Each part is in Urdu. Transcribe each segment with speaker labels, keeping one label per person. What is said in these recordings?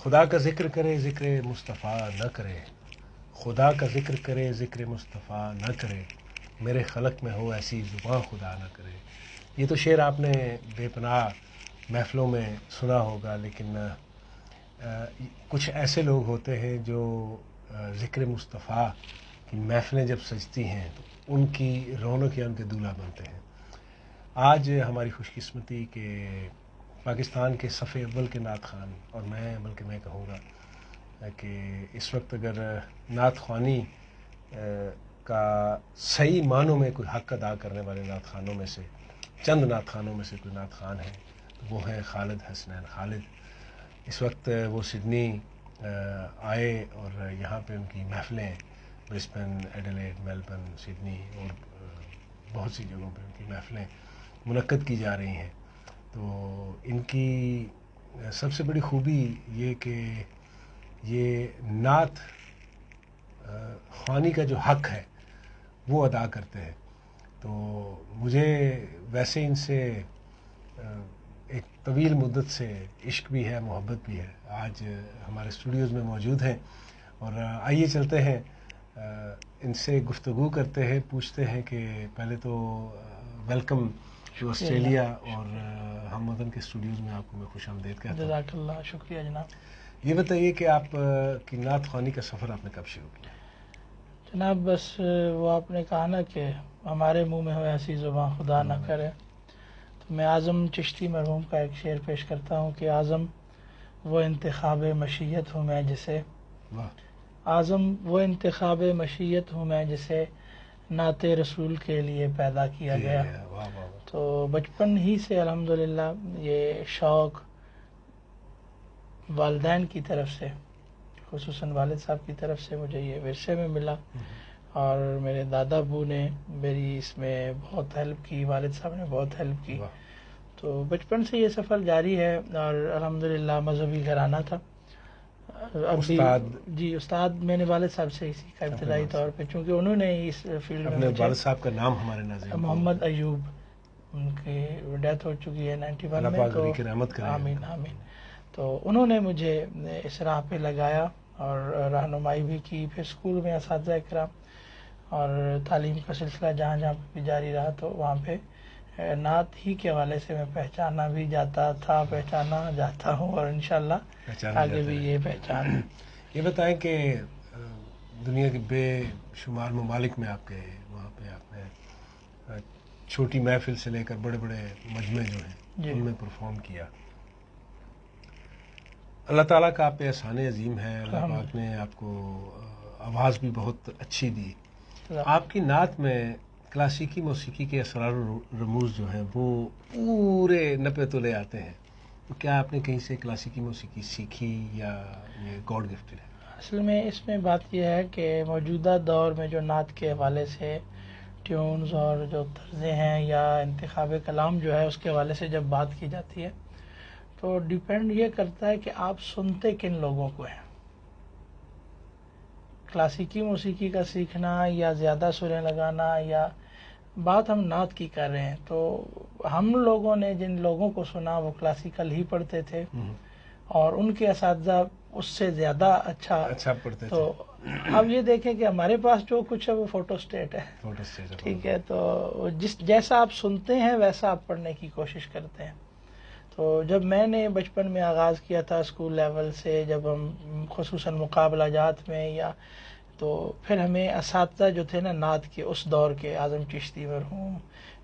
Speaker 1: خدا کا ذکر کرے ذکر مصطفیٰ نہ کرے، خدا کا ذکر کرے ذکر مصطفیٰ نہ کرے، میرے خلق میں ہو ایسی زباں خدا نہ کرے۔ یہ تو شعر آپ نے بے پناہ محفلوں میں سنا ہوگا، لیکن کچھ ایسے لوگ ہوتے ہیں جو ذکر مصطفیٰ کی محفلیں جب سجتی ہیں تو ان کی رونق یا ان کے دولہا بنتے ہیں۔ آج ہماری خوش قسمتی کہ پاکستان کے صف اول کے نعت خوان، اور بلکہ میں کہوں گا کہ اس وقت اگر نعت خوانی کا صحیح معنوں میں کوئی حق ادا کرنے والے نعت خوانوں میں سے چند نعت خوانوں میں سے کوئی نعت خوان ہے تو وہ ہیں خالد حسنین خالد۔ اس وقت وہ سڈنی آئے اور یہاں پہ ان کی محفلیں برسبن، ایڈیلیڈ، میلبرن، سڈنی اور بہت سی جگہوں پہ ان کی محفلیں منعقد کی جا رہی ہیں۔ تو ان کی سب سے بڑی خوبی یہ کہ یہ نعت خوانی کا جو حق ہے وہ ادا کرتے ہیں۔ تو مجھے ویسے ان سے ایک طویل مدت سے عشق بھی ہے، محبت بھی ہے۔ آج ہمارے اسٹوڈیوز میں موجود ہیں اور آئیے چلتے ہیں ان سے گفتگو کرتے ہیں، پوچھتے ہیں کہ پہلے تو ویلکم ٹو آسٹریلیا اور ہم وطن کے اسٹوڈیوز میں آپ کو میں خوش آمدید کہتا ہوں۔
Speaker 2: جزاک اللہ، شکریہ جناب۔
Speaker 1: یہ بتائیے کہ آپ کی نعت خوانی کا سفر آپ نے کب شروع کیا؟
Speaker 2: جناب بس وہ آپ نے کہا نا کہ ہمارے منہ میں ہو ایسی زباں خدا نہ کرے، تو میں اعظم چشتی مرحوم کا ایک شعر پیش کرتا ہوں کہ اعظم وہ انتخاب مشیت ہوں میں جسے، اعظم وہ انتخاب مشیت ہوں میں جسے نعت رسول کے لیے پیدا کیا گیا۔ تو بچپن ہی سے الحمدللہ یہ شوق والدین کی طرف سے، خصوصاً والد صاحب کی طرف سے مجھے یہ ورثے میں ملا، اور میرے دادا ابو نے میری اس میں بہت ہیلپ کی، والد صاحب نے بہت ہیلپ کی۔ تو بچپن سے یہ سفر جاری ہے اور الحمدللہ مذہبی گھرانہ تھا۔
Speaker 1: استاد؟
Speaker 2: جی استاد میں نے والد صاحب سے ہی سیکھا ابتدائی طور پہ، چونکہ انہوں نے اس فیلڈ میں
Speaker 1: اپنے والد صاحب کا نام ہمارے ناظرین
Speaker 2: محمد ایوب، ان کی ڈیتھ ہو چکی ہے 91 میں، تو آمین آمین۔ تو انہوں نے مجھے اس راہ پہ لگایا اور رہنمائی بھی کی، پھر اسکول میں اساتذہ کرام اور تعلیم کا سلسلہ جہاں جہاں پہ بھی جاری رہا، تو وہاں پہ نعت ہی کے حوالے سے میں پہچانا بھی جاتا تھا، پہچانا جاتا ہوں، اور انشاءاللہ آگے بھی یہ پہچان۔
Speaker 1: یہ بتائیں کہ دنیا کے بے شمار ممالک میں آپ گئے، وہاں پہ آپ نے چھوٹی محفل سے لے کر بڑے بڑے مجمع جو ہیں ان میں پرفارم کیا۔ اللہ تعالیٰ کا آپ پہ احسان عظیم ہے، اللہ پاک نے آپ کو آواز بھی بہت اچھی دی۔ آپ کی نعت میں کلاسیکی موسیقی کے اسرار و رموز جو ہیں وہ پورے نپے تلے آتے ہیں، تو کیا آپ نے کہیں سے کلاسیکی موسیقی سیکھی یا یہ گاڈ گفٹڈ ہے؟
Speaker 2: اصل میں اس میں بات یہ ہے کہ موجودہ دور میں جو نعت کے حوالے سے ٹیونز اور جو طرزیں ہیں یا انتخاب کلام جو ہے اس کے حوالے سے جب بات کی جاتی ہے تو ڈیپینڈ یہ کرتا ہے کہ آپ سنتے کن لوگوں کو ہیں۔ کلاسیکی موسیقی کا سیکھنا یا زیادہ سریں لگانا، یا بات ہم نعت کی کر رہے ہیں، تو ہم لوگوں نے جن لوگوں کو سنا وہ کلاسیکل ہی پڑھتے تھے اور ان کے اساتذہ اس سے زیادہ اچھا
Speaker 1: پڑھتے
Speaker 2: تو اب یہ دیکھیں کہ ہمارے پاس جو کچھ ہے وہ فوٹو اسٹیٹ ہے، ٹھیک ہے، تو جیسا آپ سنتے ہیں ویسا آپ پڑھنے کی کوشش کرتے ہیں۔ تو جب میں نے بچپن میں آغاز کیا تھا اسکول لیول سے، جب ہم خصوصاً مقابلہ جات میں، یا تو پھر ہمیں اساتذہ جو تھے نا نعت کے اس دور کے، اعظم چشتی مرحوم،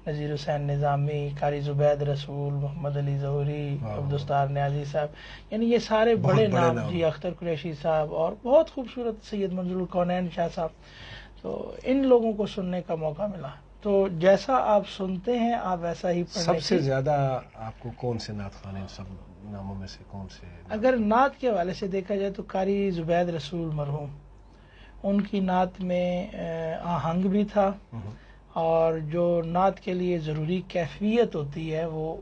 Speaker 2: نذیر حسین نظامی، قاری زبید رسول، محمد علی ظہوری، عبدالستار نیازی صاحب، یعنی یہ سارے بڑے نام، جی اختر قریشی صاحب، اور بہت خوبصورت سید منظور الکونین شاہ صاحب، تو ان لوگوں کو سننے کا موقع ملا۔ تو جیسا آپ سنتے ہیں آپ ویسا ہی پڑھنے
Speaker 1: سب سے زیادہ آپ کو کون سے نعت خوان ان سب ناموں میں سے کون سے؟
Speaker 2: اگر نعت کے حوالے سے دیکھا جائے تو قاری زبید رسول مرحوم، ان کی نعت میں آہنگ بھی تھا، اور جو نعت کے لیے ضروری کیفیت ہوتی ہے وہ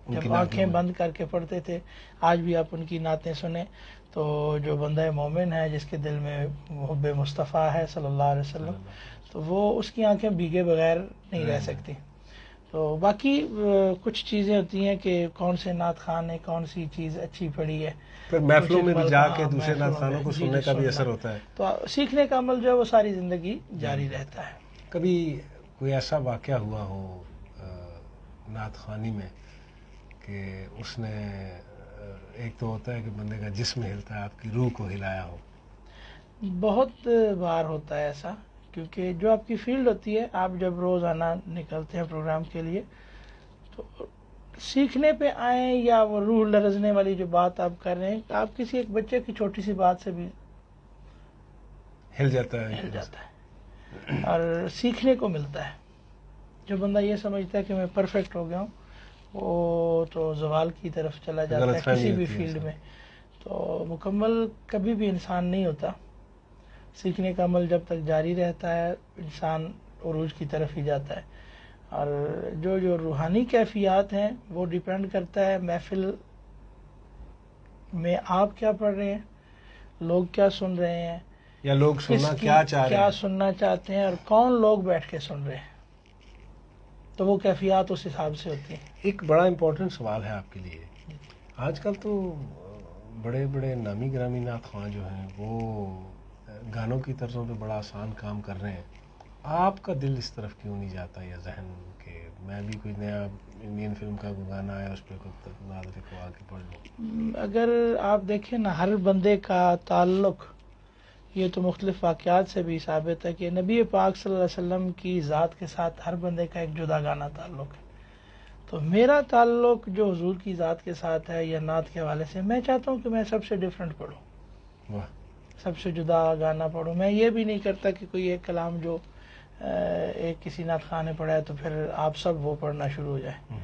Speaker 2: جب آنکھیں بند کر کے پڑھتے تھے۔ آج بھی آپ ان کی نعتیں سنیں تو جو بندہ مومن ہے جس کے دل میں محب مصطفیٰ ہے صلی اللہ علیہ وسلم، تو وہ اس کی آنکھیں بھیگے بغیر نہیں رہ سکتی۔ تو باقی کچھ چیزیں ہوتی ہیں کہ کون سے نعت خان نے کون سی چیز اچھی پڑھی ہے،
Speaker 1: پھر محفلوں میں بھی جا کے دوسرے نعت خانوں کو سننے کا بھی اثر ہوتا ہے،
Speaker 2: تو سیکھنے کا عمل جو ہے وہ ساری زندگی جاری رہتا ہے.
Speaker 1: کبھی کوئی ایسا واقعہ ہوا ہو نعت خوانی میں کہ اس نے ایک تو ہوتا ہے کہ بندے کا جسم ہلتا ہے، آپ کی روح کو ہلایا ہو؟
Speaker 2: بہت بار ہوتا ہے ایسا، کیونکہ جو آپ کی فیلڈ ہوتی ہے، آپ جب روزانہ نکلتے ہیں پروگرام کے لیے تو سیکھنے پہ آئیں یا وہ روح لرزنے والی جو بات آپ کر رہے ہیں، آپ کسی ایک بچے کی چھوٹی سی بات سے بھی
Speaker 1: ہل جاتا
Speaker 2: ہے اور سیکھنے کو ملتا ہے. جو بندہ یہ سمجھتا ہے کہ میں پرفیکٹ ہو گیا ہوں، وہ تو زوال کی طرف چلا جاتا ہے کسی بھی فیلڈ میں. تو مکمل کبھی بھی انسان نہیں ہوتا. سیکھنے کا عمل جب تک جاری رہتا ہے انسان عروج کی طرف ہی جاتا ہے. اور جو روحانی کیفیات ہیں وہ ڈیپینڈ کرتا ہے محفل میں آپ کیا پڑھ رہے ہیں، لوگ کیا سن رہے ہیں،
Speaker 1: یا لوگ سننا کیا چاہ رہے ہیں،
Speaker 2: کیا سننا چاہتے ہیں، اور کون لوگ بیٹھ کے سن رہے ہیں. تو وہ کیفیات اس حساب سے ہوتی ہیں.
Speaker 1: ایک بڑا امپورٹنٹ سوال ہے آپ کے لیے. آج کل تو بڑے بڑے نامی گرامی نعت خواں جو ہیں وہ گانوں کی طرزوں پہ بڑا آسان کام کر رہے ہیں. آپ کا دل اس طرف کیوں نہیں جاتا یا ذہن کہ میں بھی کوئی نیا انڈین فلم کا کوئی گانا آیا اس پہ ناظرے کو آ کے پڑھ لوں؟
Speaker 2: اگر آپ دیکھیں نا، ہر بندے کا تعلق یہ تو مختلف واقعات سے بھی ثابت ہے کہ نبی پاک صلی اللہ علیہ وسلم کی ذات کے ساتھ ہر بندے کا ایک جدا گانا تعلق ہے. تو میرا تعلق جو حضور کی ذات کے ساتھ ہے یا نعت کے حوالے سے، میں چاہتا ہوں کہ میں سب سے ڈیفرنٹ پڑھوں، سب سے جدا گانا پڑھوں. میں یہ بھی نہیں کرتا کہ کوئی ایک کلام جو ایک کسی نعت خواہ نے پڑھا ہے تو پھر آپ سب وہ پڑھنا شروع ہو جائے.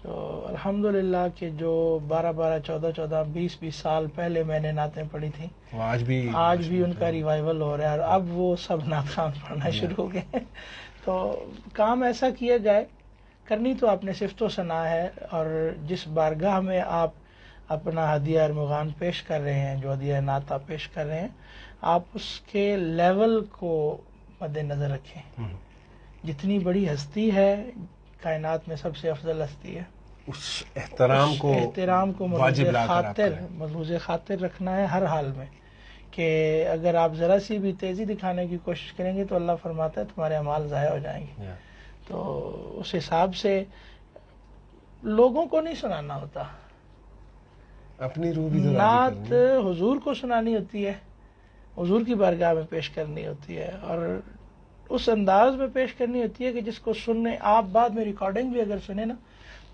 Speaker 2: تو الحمدللہ کہ جو 12 14 20 سال پہلے میں نے نعتیں پڑھی تھیں،
Speaker 1: آج بھی
Speaker 2: ان کا ریوائول ہو رہا ہے، اور اب وہ سب نعت خان پڑھنا شروع ہو گئے. تو کام ایسا کیا جائے، کرنی تو آپ نے صفت و ثنا ہے، اور جس بارگاہ میں آپ اپنا ہدیہ ارمغان پیش کر رہے ہیں، جو ہدیہ نعت آپ پیش کر رہے ہیں، آپ اس کے لیول کو مد نظر رکھیں. جتنی بڑی ہستی ہے کائنات میں، سب سے افضل ہستی ہے،
Speaker 1: اس احترام کو
Speaker 2: ملحوظ خاطر رکھنا ہے ہر حال میں. کہ اگر آپ ذرا سی بھی تیزی دکھانے کی کوشش کریں گے تو اللہ فرماتا ہے تمہارے اعمال ضائع ہو جائیں گے. تو اس حساب سے لوگوں کو نہیں سنانا ہوتا،
Speaker 1: اپنی روح بھی
Speaker 2: نعت حضور کو سنانی ہوتی ہے، حضور کی بارگاہ میں پیش کرنی ہوتی ہے، اور اس انداز میں پیش کرنی ہوتی ہے کہ جس کو سننے آپ بعد میں ریکارڈنگ بھی اگر سنیں نا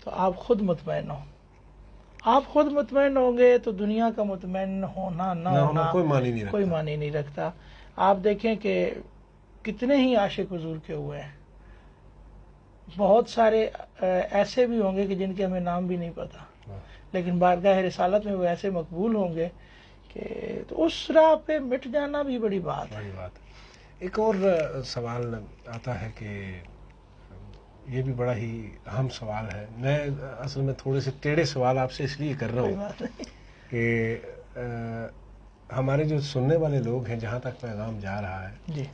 Speaker 2: تو آپ خود مطمئن ہو. آپ خود مطمئن ہوں گے تو دنیا کا مطمئن ہونا نہ ہونا کوئی معنی نہیں رکھتا. آپ دیکھیں کہ کتنے ہی عاشق حضور کے ہوئے ہیں، بہت سارے ایسے بھی ہوں گے کہ جن کے ہمیں نام بھی نہیں پتا، لیکن بارگاہ رسالت میں وہ ایسے مقبول ہوں گے کہ تو اس راہ پہ مٹ جانا بھی بڑی بات ہے.
Speaker 1: ایک اور سوال آتا ہے کہ یہ بھی بڑا ہی اہم سوال ہے. میں اصل میں تھوڑے سے ٹیڑھے سوال آپ سے اس لیے کر رہا ہوں کہ ہمارے جو سننے والے لوگ ہیں، جہاں تک پیغام جا رہا ہے،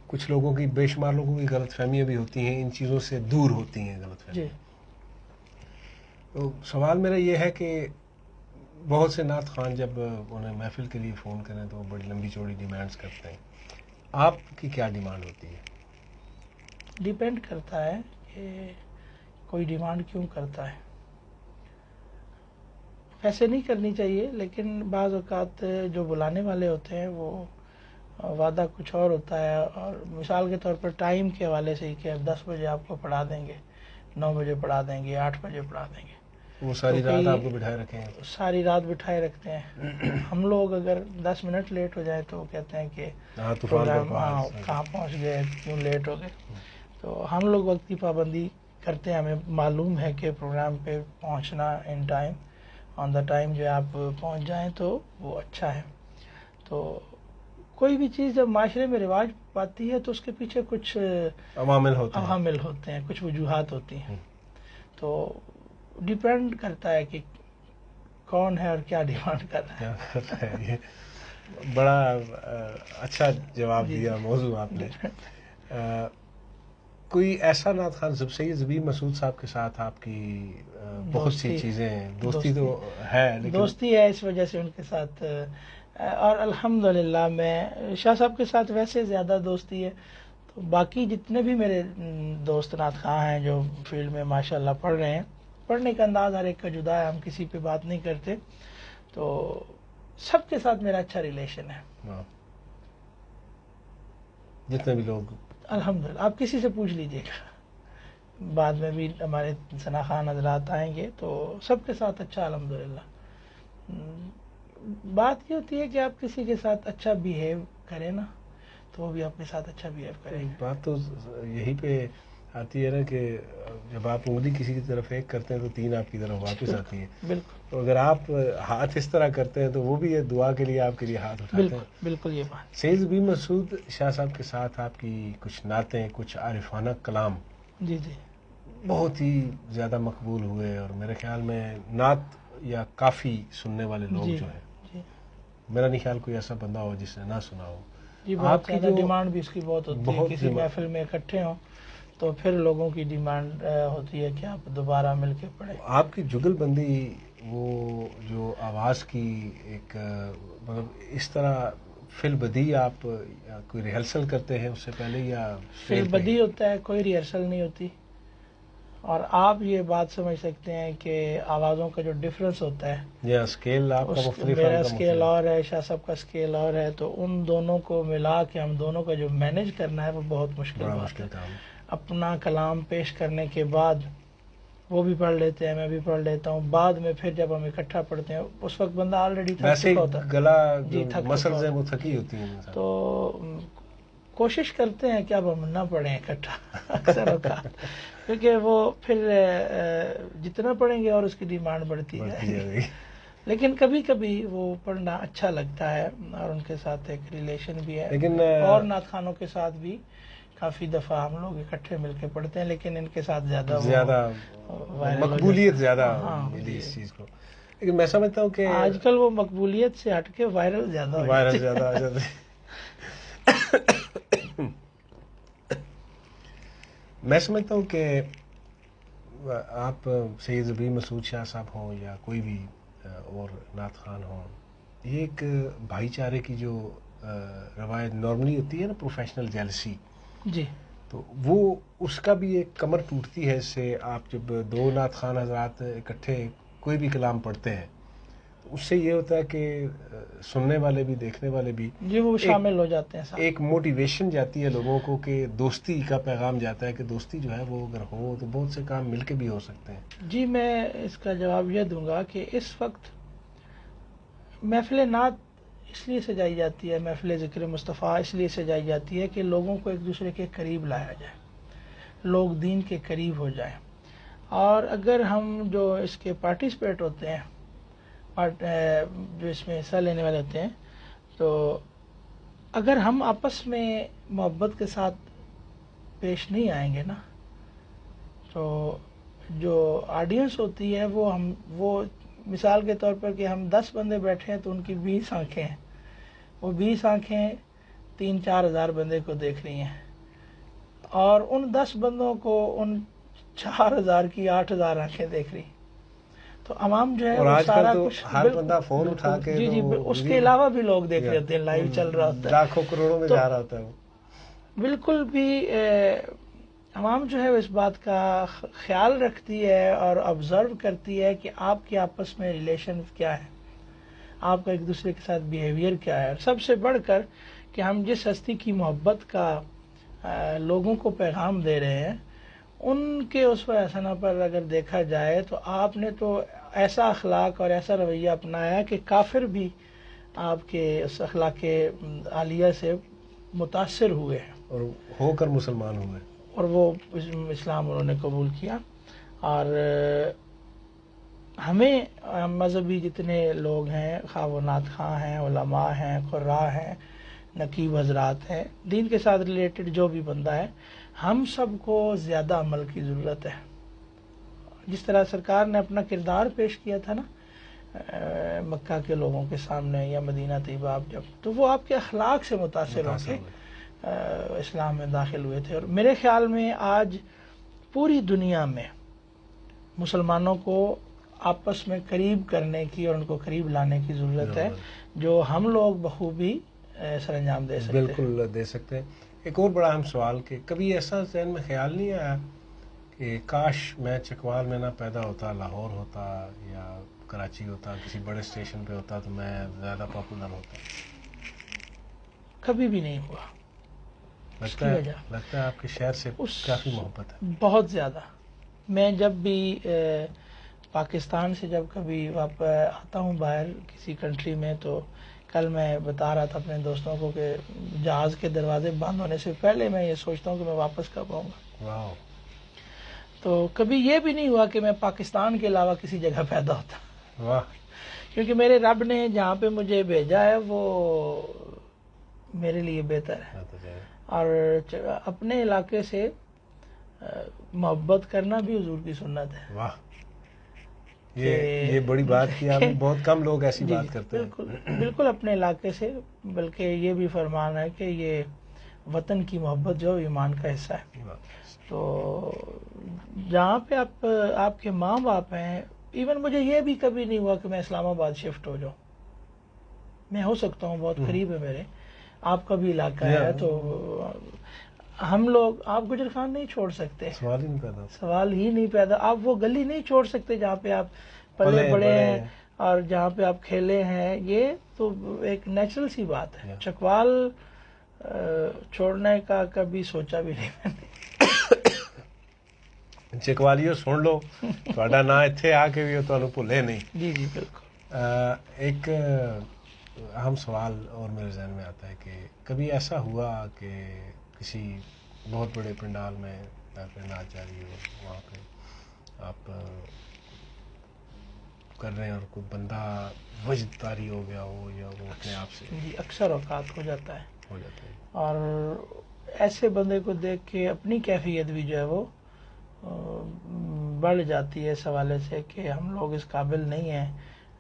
Speaker 1: کچھ لوگوں کی، بے شمار لوگوں کی غلط فہمیاں بھی ہوتی ہیں، ان چیزوں سے دور ہوتی ہیں غلط فہمیاں. تو سوال میرا یہ ہے کہ بہت سے نعت خان جب انہیں محفل کے لیے فون کریں تو وہ بڑی لمبی چوڑی ڈیمانڈز کرتے ہیں. آپ کی کیا ڈیمانڈ ہوتی ہے؟
Speaker 2: ڈیپینڈ کرتا ہے کہ کوئی ڈیمانڈ کیوں کرتا ہے. ویسے نہیں کرنی چاہیے، لیکن بعض اوقات جو بلانے والے ہوتے ہیں وہ وعدہ کچھ اور ہوتا ہے، اور مثال کے طور پر ٹائم کے حوالے سے کہ 10 بجے آپ کو پڑھا دیں گے، 9 بجے پڑھا دیں گے، 8 بجے پڑھا دیں گے.
Speaker 1: وہ ساری رات آپ کو بٹھائے رکھیں گے؟
Speaker 2: ساری رات بٹھائے رکھتے ہیں. ہم لوگ اگر 10 منٹ لیٹ ہو جائے تو کہتے ہیں کہ پروگرام کہاں پہنچ گئے، کیوں لیٹ ہو گئے. تو ہم لوگ وقت کی پابندی کرتے ہیں. ہمیں معلوم ہے کہ پروگرام پہ پہنچنا in time, on the time جو آپ پہنچ جائیں تو وہ اچھا ہے. تو کوئی بھی چیز جب معاشرے میں رواج پاتی ہے تو اس کے پیچھے کچھ عوامل ہوتے ہیں، کچھ وجوہات ہوتی ہیں. تو ڈیپینڈ کرتا ہے کہ کون ہے اور کیا ڈیمانڈ کر رہا ہے.
Speaker 1: یہ بڑا اچھا جواب دیا موضوع آپ نے. کوئی ایسا نعت خوان سید زبیر مسعود صاحب کے ساتھ آپ کی بہت سی چیزیں دوستی تو ہے لیکن
Speaker 2: دوستی ہے اس وجہ سے ان کے ساتھ، اور الحمدللہ میں شاہ صاحب کے ساتھ ویسے زیادہ دوستی ہے. تو باقی جتنے بھی میرے دوست نعت خواں ہیں جو فیلڈ میں ماشاءاللہ پڑھ رہے ہیں، پڑھنے کا انداز ہر ایک کا جدا ہے، ہم کسی پہ بات نہیں کرتے، تو سب کے ساتھ میرا اچھا ریلیشن ہے.
Speaker 1: جتنے بھی لوگ
Speaker 2: الحمدللہ آپ کسی سے پوچھ لیجئے گا، بعد میں بھی ہمارے ثنا خان حضرات آئیں گے تو سب کے ساتھ اچھا الحمدللہ. بات یہ ہوتی ہے کہ آپ کسی کے ساتھ اچھا بیہیو کریں نا تو وہ بھی آپ کے ساتھ اچھا بیہیو کریں.
Speaker 1: بات تو یہی پہ آتی ہے نا کہ جب آپ انگلی کسی کی طرف ایک کرتے ہیں تو 3 آپ کی طرف واپس آتی ہیں.
Speaker 2: بالکل.
Speaker 1: تو اگر آپ ہاتھ اس طرح کرتے ہیں تو وہ بھی دعا کے لیے آپ کے لیے ہاتھ اٹھاتے ہیں.
Speaker 2: بالکل یہ بات.
Speaker 1: سید زبیر مسعود شاہ صاحب کے ساتھ آپ کی کچھ نعتیں، کچھ عارفانہ کلام
Speaker 2: جی جی
Speaker 1: بہت ہی زیادہ مقبول ہوئے، اور میرے خیال میں نعت یا کافی سننے والے لوگ جو ہیں، میرا نہیں خیال کوئی ایسا بندہ ہو جس نے نہ سنا ہو.
Speaker 2: جی بہت زیادہ ڈیمانڈ بھی اس کی بہت ہوتی ہے، کسی محفل میں اکٹھے ہوں تو پھر لوگوں کی ڈیمانڈ ہوتی ہے کہ آپ دوبارہ مل کے پڑھیں.
Speaker 1: آپ کی جگل بندی، وہ جو آواز کی ایک مطلب اس طرح فی البدی آپ کوئی ریہرسل کرتے ہیں اس سے پہلے یا
Speaker 2: فی البدی ہوتا ہے، کوئی ریہرسل نہیں ہوتی. اور آپ یہ بات سمجھ سکتے ہیں کہ آوازوں کا جو ڈفرنس ہوتا ہے،
Speaker 1: یا اسکیل آپ کا مختلف،
Speaker 2: میرا اسکیل اور ہے، شاہ صاحب کا اسکیل اور ہے، تو ان دونوں کو ملا کے ہم دونوں کا جو مینیج کرنا ہے وہ بہت مشکل بات ہے. اپنا کلام پیش کرنے کے بعد وہ بھی پڑھ لیتے ہیں، میں بھی پڑھ لیتا ہوں، بعد میں پھر جب ہم اکٹھا پڑھتے ہیں اس وقت بندہ آلریڈی تھک چکا ہوتا ہے،
Speaker 1: گلا مسلز ہیں وہ تھکی ہوتی ہیں.
Speaker 2: تو کوشش کرتے ہیں کہ اب ہم نہ پڑھیں اکٹھا اکثر اوقات، کیونکہ وہ پھر جتنا پڑھیں گے اور اس کی ڈیمانڈ بڑھتی ہے. لیکن کبھی کبھی وہ پڑھنا اچھا لگتا ہے اور ان کے ساتھ ایک ریلیشن بھی ہے.
Speaker 1: لیکن
Speaker 2: اور نعت خوانوں کے ساتھ بھی کافی دفعہ ہم لوگ اکٹھے مل کے پڑھتے ہیں، لیکن ان کے ساتھ زیادہ
Speaker 1: مقبولیت زیادہ ملی اس چیز کو. لیکن میں سمجھتا ہوں کہ
Speaker 2: آج کل وہ مقبولیت سے ہٹ کے وائرل زیادہ
Speaker 1: آ جاتے. میں سمجھتا ہوں کہ آپ سید زبیر مسعود شاہ صاحب ہوں یا کوئی بھی اور نعت خوان ہوں، یہ ایک بھائی چارے کی جو روایت نارملی ہوتی ہے نا، پروفیشنل جیلسی،
Speaker 2: جی،
Speaker 1: تو وہ اس کا بھی ایک کمر ٹوٹتی ہے. اس سے آپ جب 2 نعت خوان حضرات اکٹھے کوئی بھی کلام پڑھتے ہیں تو اس سے یہ ہوتا ہے کہ سننے والے بھی، دیکھنے والے بھی،
Speaker 2: جی وہ شامل ہو جاتے ہیں.
Speaker 1: ایک موٹیویشن جاتی ہے لوگوں کو کہ دوستی کا پیغام جاتا ہے کہ دوستی جو ہے وہ اگر ہو تو بہت سے کام مل کے بھی ہو سکتے ہیں.
Speaker 2: جی میں اس کا جواب یہ دوں گا کہ اس وقت محفل نعت اس لیے سجائی جاتی ہے، محفل ذکر مصطفیٰ اس لیے سجائی جاتی ہے کہ لوگوں کو ایک دوسرے کے قریب لایا جائے، لوگ دین کے قریب ہو جائیں. اور اگر ہم جو اس کے پارٹیسپیٹ ہوتے ہیں، جو اس میں حصہ لینے والے ہوتے ہیں، تو اگر ہم آپس میں محبت کے ساتھ پیش نہیں آئیں گے نا، تو جو آڈینس ہوتی ہے وہ مثال کے طور پر کہ ہم 10 بندے بیٹھے ہیں تو ان کی 20 آنکھیں ہیں، وہ 20 آنکھیں 3-4 ہزار بندے کو دیکھ رہی ہیں، اور ان 10 بندوں کو ان 4000 کی 8000 آنکھیں دیکھ رہی. تو عوام جو ہے وہ سارا کچھ
Speaker 1: ہر بندہ فون اٹھا کے،
Speaker 2: جی اس کے علاوہ بھی لوگ دیکھ رہے ہوتے ہیں، لائیو چل رہا ہوتا ہے،
Speaker 1: لاکھوں کروڑوں میں جا رہا ہوتا ہے.
Speaker 2: بالکل بھی عوام جو ہے اس بات کا خیال رکھتی ہے اور آبزرو کرتی ہے کہ آپ کے آپس میں ریلیشن کیا ہے، آپ کا ایک دوسرے کے ساتھ بیہیویئر کیا ہے. اور سب سے بڑھ کر کہ ہم جس ہستی کی محبت کا لوگوں کو پیغام دے رہے ہیں، ان کے اسوہ حسنہ پر اگر دیکھا جائے تو آپ نے تو ایسا اخلاق اور ایسا رویہ اپنایا کہ کافر بھی آپ کے اس اخلاق عالیہ سے متاثر ہوئے ہیں
Speaker 1: اور ہو کر مسلمان ہوئے،
Speaker 2: اور وہ اسلام انہوں نے قبول کیا. اور ہمیں مذہبی جتنے لوگ ہیں، خواہ وہ نعت خواں ہیں، علماء ہیں، قراء ہیں، نقیب حضرات ہیں، دین کے ساتھ ریلیٹڈ جو بھی بندہ ہے، ہم سب کو زیادہ عمل کی ضرورت ہے. جس طرح سرکار نے اپنا کردار پیش کیا تھا نا مکہ کے لوگوں کے سامنے یا مدینہ طیبہ جب، تو وہ آپ کے اخلاق سے متاثر ہوں گے اسلام میں داخل ہوئے تھے. اور میرے خیال میں آج پوری دنیا میں مسلمانوں کو آپس میں قریب کرنے کی اور ان کو قریب لانے کی ضرورت ہے، جو ہم لوگ بخوبی سر انجام دے سکتے ہیں.
Speaker 1: بالکل دے سکتے ہیں. ایک اور بڑا اہم سوال کہ کبھی ایسا ذہن میں خیال نہیں آیا کہ کاش میں چکوال میں نہ پیدا ہوتا، لاہور ہوتا یا کراچی ہوتا، کسی بڑے اسٹیشن پہ ہوتا تو میں زیادہ پاپولر ہوتا؟
Speaker 2: کبھی بھی نہیں ہوا.
Speaker 1: لگتا ہے آپ کے شہر سے کافی محبت ہے.
Speaker 2: بہت زیادہ. میں جب بھی پاکستان سے جب کبھی آتا ہوں باہر کسی کنٹری میں، تو کل میں بتا رہا تھا اپنے دوستوں کو کہ جہاز کے دروازے بند ہونے سے پہلے میں یہ سوچتا ہوں کہ میں واپس کب آؤں گا.
Speaker 1: واو.
Speaker 2: تو کبھی یہ بھی نہیں ہوا کہ میں پاکستان کے علاوہ کسی جگہ پیدا ہوتا.
Speaker 1: واہ.
Speaker 2: کیونکہ میرے رب نے جہاں پہ مجھے بھیجا ہے وہ میرے لیے بہتر ہے. اور اپنے علاقے سے محبت کرنا بھی حضور کی سنت ہے.
Speaker 1: واہ، یہ بڑی بات کی آپ نے. بہت کم لوگ ایسی بات کرتے ہیں.
Speaker 2: بالکل اپنے علاقے سے. بلکہ یہ بھی فرمان ہے کہ یہ وطن کی محبت جو ایمان کا حصہ ہے. تو جہاں پہ آپ کے ماں باپ ہیں، ایون مجھے یہ بھی کبھی نہیں ہوا کہ میں اسلام آباد شفٹ ہو جاؤں. میں ہو سکتا ہوں، بہت قریب ہے میرے. آپ کا بھی علاقہ ہے تو ہم لوگ، آپ گجر خان نہیں چھوڑ سکتے. سوال ہی نہیں پیدا. آپ وہ گلی نہیں چھوڑ سکتے جہاں پہ آپ پلے بڑے ہیں اور جہاں پہ آپ کھیلے ہیں. یہ تو ایک نیچرل سی بات ہے. چکوال چھوڑنے کا کبھی سوچا بھی نہیں میں نے.
Speaker 1: چکوالیوں سن لو، تھوڑا نا اتنے آ کے بھی تمہیں بھولے نہیں.
Speaker 2: جی جی بالکل.
Speaker 1: ایک اہم سوال اور میرے ذہن میں آتا ہے کہ کبھی ایسا ہوا کہ کسی بہت بڑے پنڈال میں نعت جاری ہو، وہاں پہ آپ کر رہے ہیں اور کوئی بندہ وجد طاری ہو گیا ہو یا وہ اپنے آپ سے؟
Speaker 2: جی اکثر اوقات ہو جاتا ہے. اور ایسے بندے کو دیکھ کے اپنی کیفیت بھی جو ہے وہ بڑھ جاتی ہے اس حوالے سے کہ ہم لوگ اس قابل نہیں ہیں.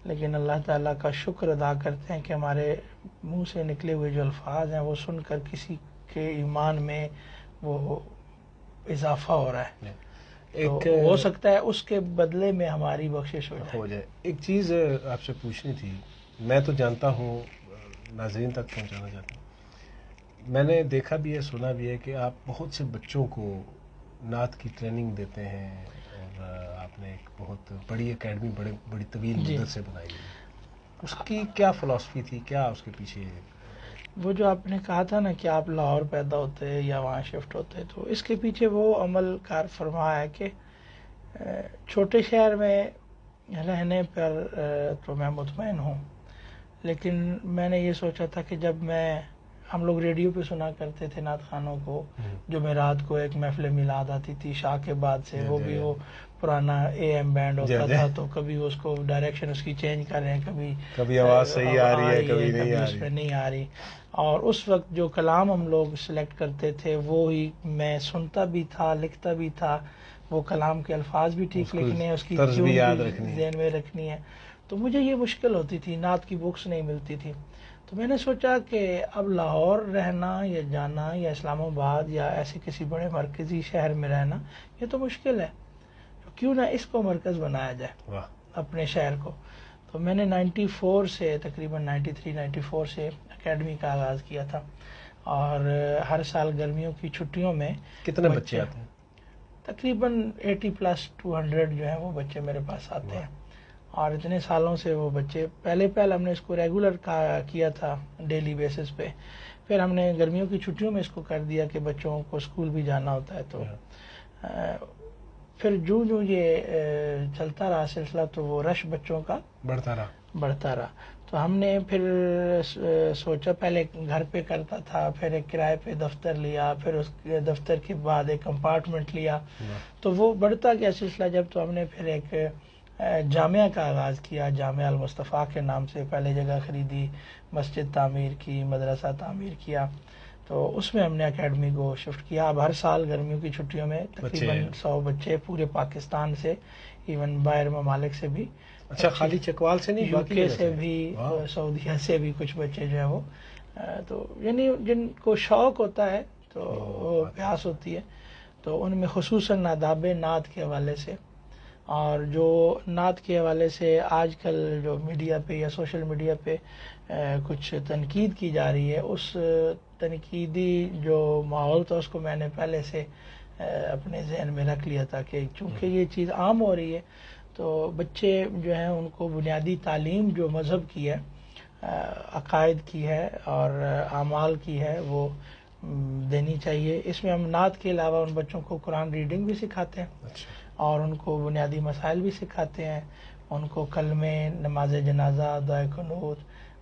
Speaker 2: لیکن اللہ تعالیٰ کا شکر ادا کرتے ہیں کہ ہمارے منہ سے نکلے ہوئے جو الفاظ ہیں وہ سن کر کسی کے ایمان میں وہ اضافہ ہو رہا ہے. ایک ہو سکتا ہے اس کے بدلے میں ہماری بخشش ہو جائے.
Speaker 1: ایک چیز آپ سے پوچھنی تھی، میں تو جانتا ہوں، ناظرین تک پہنچانا چاہتا ہوں. میں نے دیکھا بھی ہے، سنا بھی ہے کہ آپ بہت سے بچوں کو نعت کی ٹریننگ دیتے ہیں اور آپ نے ایک بہت بڑی اکیڈمی بڑی طویل مدت سے بنائی ہے. اس کی کیا فلسفی تھی، کیا اس کے پیچھے؟
Speaker 2: وہ جو آپ نے کہا تھا نا کہ آپ لاہور پیدا ہوتے یا وہاں شفٹ ہوتے، تو اس کے پیچھے وہ عمل کار فرما ہے کہ چھوٹے شہر میں رہنے پر تو میں مطمئن ہوں، لیکن میں نے یہ سوچا تھا کہ جب ہم لوگ ریڈیو پہ سنا کرتے تھے نعت خانوں کو، جو میں رات کو ایک محفل میلاد آتی تھی شاہ کے بعد سے، وہ بھی وہ پرانا اے ایم بینڈ ہوتا تھا، تو کبھی اس کو ڈائریکشن اس کی چینج کر رہے ہیں، کبھی
Speaker 1: آواز صحیح آ رہی ہے،
Speaker 2: کبھی اس میں نہیں آ رہی. اور اس وقت جو کلام ہم لوگ سلیکٹ کرتے تھے وہی میں سنتا بھی تھا، لکھتا بھی تھا. وہ کلام کے الفاظ بھی ٹھیک لکھنے، اس کی ٹیون بھی ذہن میں رکھنی ہے. تو مجھے یہ مشکل ہوتی تھی، نعت کی بکس نہیں ملتی تھی. تو میں نے سوچا کہ اب لاہور رہنا یا جانا یا اسلام آباد یا ایسے کسی بڑے مرکزی شہر میں رہنا یہ تو مشکل ہے، کیوں نہ اس کو مرکز بنایا جائے اپنے شہر کو. تو میں نے 94 سے تقریباً 93-94 سے اکیڈمی کا آغاز کیا تھا. اور ہر سال گرمیوں کی چھٹیوں میں
Speaker 1: کتنے بچے آتے ہیں؟
Speaker 2: تقریباً 80+200 جو ہیں وہ بچے میرے پاس آتے ہیں. اور اتنے سالوں سے وہ بچے، پہلے ہم نے اس کو ریگولر کیا تھا ڈیلی بیسس پہ، پھر ہم نے گرمیوں کی چھٹیوں میں اس کو کر دیا کہ بچوں کو اسکول بھی جانا ہوتا ہے. تو پھر جو یہ چلتا رہا سلسلہ تو وہ رش بچوں کا بڑھتا رہا. تو ہم نے پھر سوچا، پہلے گھر پہ کرتا تھا، پھر ایک کرائے پہ دفتر لیا، پھر اس دفتر کے بعد ایک کمپارٹمنٹ لیا. تو وہ بڑھتا گیا سلسلہ جب. تو ہم نے پھر ایک جامعہ کا آغاز کیا، جامعہ المصطفیٰ کے نام سے. پہلے جگہ خریدی، مسجد تعمیر کی، مدرسہ تعمیر کیا. تو اس میں ہم نے اکیڈمی کو شفٹ کیا. اب ہر سال گرمیوں کی چھٹیوں میں تقریباً 100 بچے پورے پاکستان سے، ایون باہر ممالک سے بھی.
Speaker 1: اچھا، خالی چکوال سے نہیں،
Speaker 2: یو کے سے بھی، سعودیہ سے بھی کچھ بچے جو ہے وہ تو یعنی جن کو شوق ہوتا ہے تو وہ پیاس ہوتی ہے، تو ان میں خصوصاً آداب نعت کے حوالے سے، اور جو نعت کے حوالے سے آج کل جو میڈیا پہ یا سوشل میڈیا پہ کچھ تنقید کی جا رہی ہے، اس تنقیدی جو ماحول تھا اس کو میں نے پہلے سے اپنے ذہن میں رکھ لیا تھا کہ چونکہ یہ چیز عام ہو رہی ہے تو بچے جو ہیں ان کو بنیادی تعلیم جو مذہب کی ہے، عقائد کی ہے اور اعمال کی ہے، وہ دینی چاہیے۔ اس میں ہم نعت کے علاوہ ان بچوں کو قرآن ریڈنگ بھی سکھاتے ہیں اور ان کو بنیادی مسائل بھی سکھاتے ہیں، ان کو کلمے، نماز جنازہ، دعائے قنوت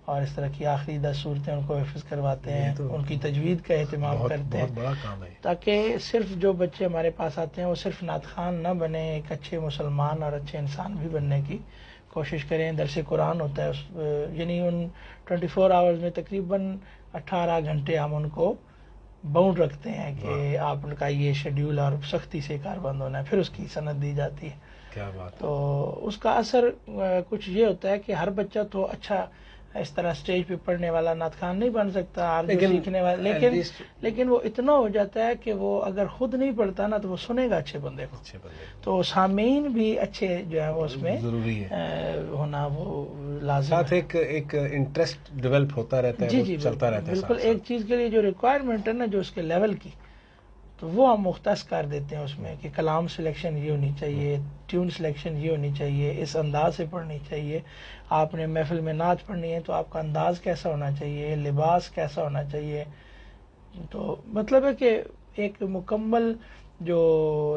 Speaker 2: اور اس طرح کی آخری 10 صورتیں ان کو حفظ کرواتے ہیں، ان کی تجوید کا اہتمام کرتے ہیں،
Speaker 1: بڑا کام ہے،
Speaker 2: تاکہ صرف جو بچے ہمارے پاس آتے ہیں وہ صرف نعت خوان نہ بنے، ایک اچھے مسلمان اور اچھے انسان بھی بننے کی کوشش کریں۔ درس قرآن ہوتا ہے، یعنی ان 24 آورز میں تقریباً 18 گھنٹے ہم ان کو باؤنڈ رکھتے ہیں کہ آپ ان کا یہ شیڈیول اور سختی سے کار بند ہونا ہے، پھر اس کی سند دی جاتی ہے۔
Speaker 1: کیا بات۔
Speaker 2: تو اس کا اثر کچھ یہ ہوتا ہے کہ ہر بچہ تو اچھا اس طرح سٹیج پہ پڑھنے والا نعت خوان نہیں بن سکتا، سیکھنے والا، لیکن وہ اتنا ہو جاتا ہے کہ وہ اگر خود نہیں پڑھتا نا تو وہ سنے گا اچھے بندے کو، تو سامعین بھی اچھے جو ہے وہ اس میں ضروری ہے ہونا، وہ لازم
Speaker 1: ساتھ ایک انٹرسٹ ڈیولپ ہوتا رہتا ہے،
Speaker 2: جی
Speaker 1: چلتا رہتا ہے
Speaker 2: بالکل۔ ایک چیز کے لیے جو ریکوائرمنٹ ہے نا، جو اس کے لیول کی، تو وہ ہم مختص کر دیتے ہیں اس میں کہ کلام سلیکشن یہ ہونی چاہیے، ٹیون سلیکشن یہ ہونی چاہیے، اس انداز سے پڑھنی چاہیے، آپ نے محفل میں نعت پڑھنی ہے تو آپ کا انداز کیسا ہونا چاہیے، لباس کیسا ہونا چاہیے۔ تو مطلب ہے کہ ایک مکمل جو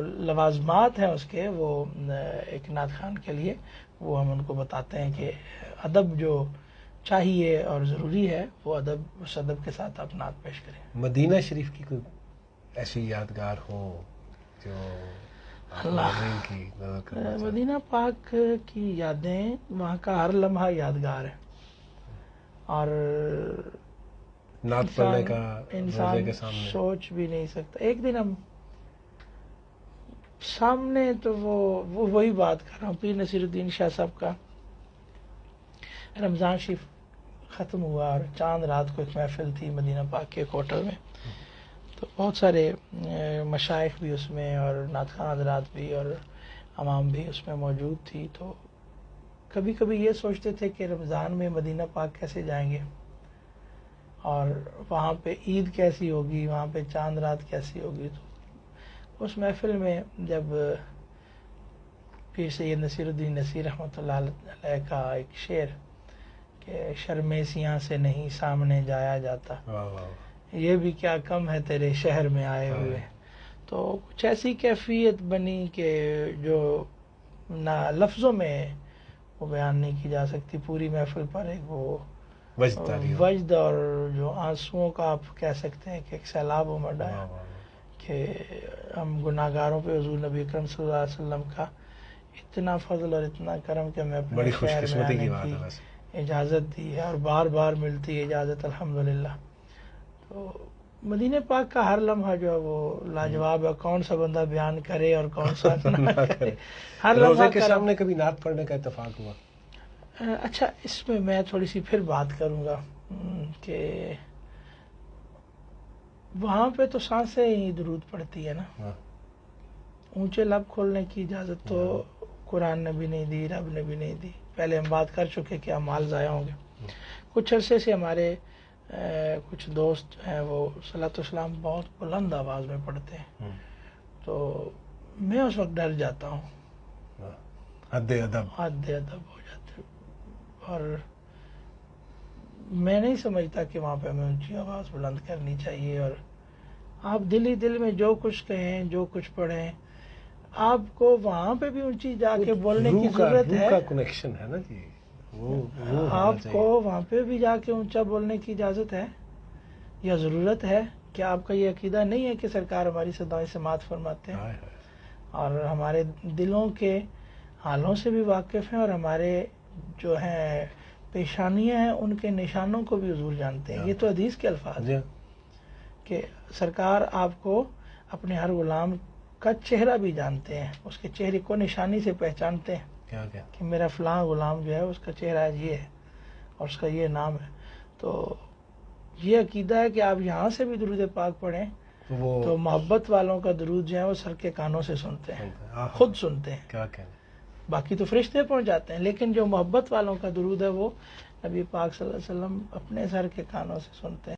Speaker 2: لوازمات ہیں اس کے، وہ ایک نعت خوان کے لیے وہ ہم ان کو بتاتے ہیں کہ ادب جو چاہیے اور ضروری ہے وہ ادب، اس ادب کے ساتھ آپ نعت پیش کریں۔
Speaker 1: مدینہ شریف کی کوئی ایسی یادگار ہو جو
Speaker 2: مدینہ پاک کی یادیں، وہاں کا ہر لمحہ یادگار ہے، اور
Speaker 1: نعت پڑھنے کا
Speaker 2: انسان سوچ بھی نہیں سکتا۔ ایک دن ہم سامنے تو وہی بات کر رہا ہوں، پیر نصیر الدین شاہ صاحب کا رمضان شریف ختم ہوا اور چاند رات کو ایک محفل تھی مدینہ پاک کے ایک ہوٹل میں، تو بہت سارے مشائخ بھی اس میں اور نعت خوان حضرات بھی اور عوام بھی اس میں موجود تھی۔ تو کبھی کبھی یہ سوچتے تھے کہ رمضان میں مدینہ پاک کیسے جائیں گے، اور وہاں پہ عید کیسی ہوگی، وہاں پہ چاند رات کیسی ہوگی۔ تو اس محفل میں جب پیر سید نصیر الدین نصیر رحمۃ اللہ علیہ کا ایک شعر کہ شرم سیاں سے نہیں سامنے جایا جاتا، یہ بھی کیا کم ہے تیرے شہر میں آئے ہوئے، تو کچھ ایسی کیفیت بنی کہ جو نہ لفظوں میں وہ بیان نہیں کی جا سکتی۔ پوری محفل پر ایک وہ وجد اور جو آنسوؤں کا آپ کہہ سکتے ہیں کہ ایک سیلاب امڑ آیا کہ ہم گناہ گاروں پہ حضور نبی اکرم صلی اللہ علیہ وسلم کا اتنا فضل اور اتنا کرم کہ ہمیں اپنے شہر میں آنے کی اجازت دی ہے، اور بار بار ملتی ہے اجازت الحمدللہ۔ تو مدینہ پاک کا ہر لمحہ جو ہے وہ لاجواب ہے، کون سا بندہ بیان کرے اور کون سا نہ کرے۔ ہر لمحہ
Speaker 1: کے سامنے کبھی نعت پڑھنے کا اتفاق ہوا؟
Speaker 2: اچھا، اس میں تھوڑی سی پھر بات کروں گا کہ وہاں پہ تو سانسیں ہی درود پڑتی ہے نا، اونچے لب کھولنے کی اجازت تو قرآن نے بھی نہیں دی، رب نے بھی نہیں دی۔ پہلے ہم بات کر چکے کہ اعمال ضائع ہوں گے۔ کچھ عرصے سے ہمارے کچھ دوست ہیں وہ صلاۃ والسلام بہت بلند آواز میں پڑھتے ہیں، تو میں اس وقت ڈر جاتا ہوں،
Speaker 1: حد ادب
Speaker 2: ہو جاتے، اور میں نہیں سمجھتا کہ وہاں پہ ہمیں اونچی آواز بلند کرنی چاہیے۔ اور آپ دل ہی دل میں جو کچھ کہیں، جو کچھ پڑھیں، آپ کو وہاں پہ بھی اونچی جا کے بولنے کی ضرورت ہے،
Speaker 1: کنیکشن ہے نا جی،
Speaker 2: آپ کو وہاں پہ بھی جا کے اونچا بولنے کی اجازت ہے یا ضرورت ہے؟ کیا آپ کا یہ عقیدہ نہیں ہے کہ سرکار ہماری صدائیں سماعت فرماتے ہیں اور ہمارے دلوں کے حالوں سے بھی واقف ہیں، اور ہمارے جو ہیں پیشانیاں ہیں ان کے نشانوں کو بھی حضور جانتے ہیں؟ یہ تو حدیث کے الفاظ ہیں کہ سرکار آپ کو اپنے ہر غلام کا چہرہ بھی جانتے ہیں، اس کے چہرے کو نشانی سے پہچانتے ہیں کہ میرا فلاں غلام جو ہے اس کا چہرہ یہ ہے اور اس کا یہ نام ہے۔ تو یہ عقیدہ ہے کہ آپ یہاں سے بھی درود پاک پڑھیں تو محبت والوں کا درود جو ہے وہ سر کے کانوں سے سنتے ہیں، خود سنتے ہیں.
Speaker 1: کیا کہنا،
Speaker 2: باقی تو فرشتے پہنچ جاتے ہیں، لیکن جو محبت والوں کا درود ہے وہ نبی پاک صلی اللہ علیہ وسلم اپنے سر کے کانوں سے سنتے ہیں.